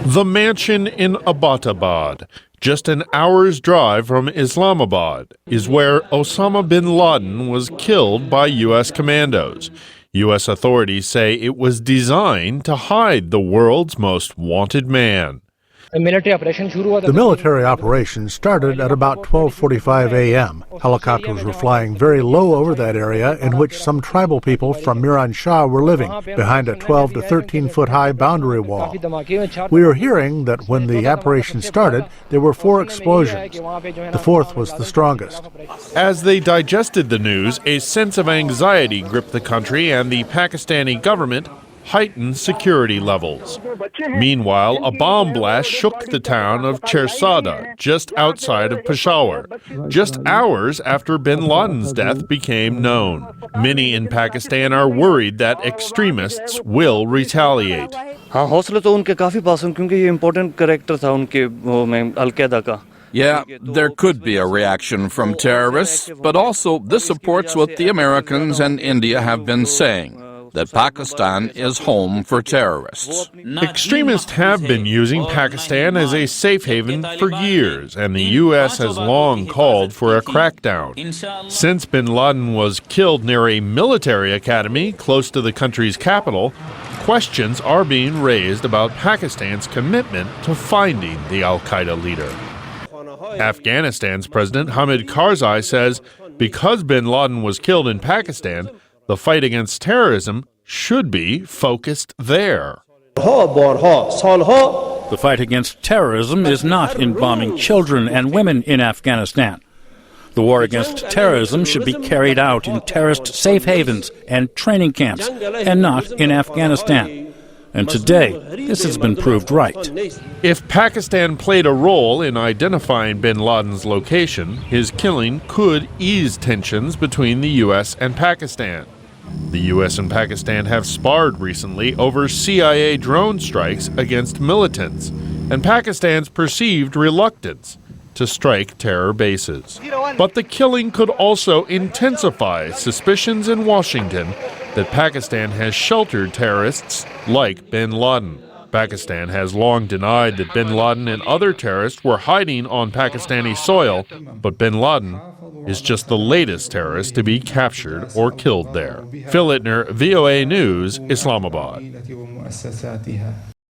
The mansion in Abbottabad, just an hour's drive from Islamabad, is where Osama bin Laden was killed by U.S. commandos. U.S. authorities say it was designed to hide the world's most wanted man. The military operation started at about 12:45 a.m. Helicopters were flying very low over that area in which some tribal people from Miran Shah were living, behind a 12 to 13-foot high boundary wall. We are hearing that when the operation started, there were 4 explosions. The 4th was the strongest. As they digested the news, a sense of anxiety gripped the country, and the Pakistani government heightened security levels. Meanwhile, a bomb blast shook the town of Chersada, just outside of Peshawar, just hours after bin Laden's death became known. Many in Pakistan are worried that extremists will retaliate. Yeah, there could be a reaction from terrorists, but also this supports what the Americans and India have been saying, that Pakistan is home for terrorists. Extremists have been using Pakistan as a safe haven for years, and the U.S. has long called for a crackdown. Since bin Laden was killed near a military academy close to the country's capital, questions are being raised about Pakistan's commitment to finding the al-Qaeda leader. Afghanistan's President Hamid Karzai says because bin Laden was killed in Pakistan, the fight against terrorism should be focused there. The fight against terrorism is not in bombing children and women in Afghanistan. The war against terrorism should be carried out in terrorist safe havens and training camps, and not in Afghanistan. And today, this has been proved right. If Pakistan played a role in identifying bin Laden's location, his killing could ease tensions between the U.S. and Pakistan. The U.S. and Pakistan have sparred recently over CIA drone strikes against militants and Pakistan's perceived reluctance to strike terror bases. But the killing could also intensify suspicions in Washington that Pakistan has sheltered terrorists like bin Laden. Pakistan has long denied that bin Laden and other terrorists were hiding on Pakistani soil, but bin Laden is just the latest terrorist to be captured or killed there. Phillip Ittner, VOA News, Islamabad.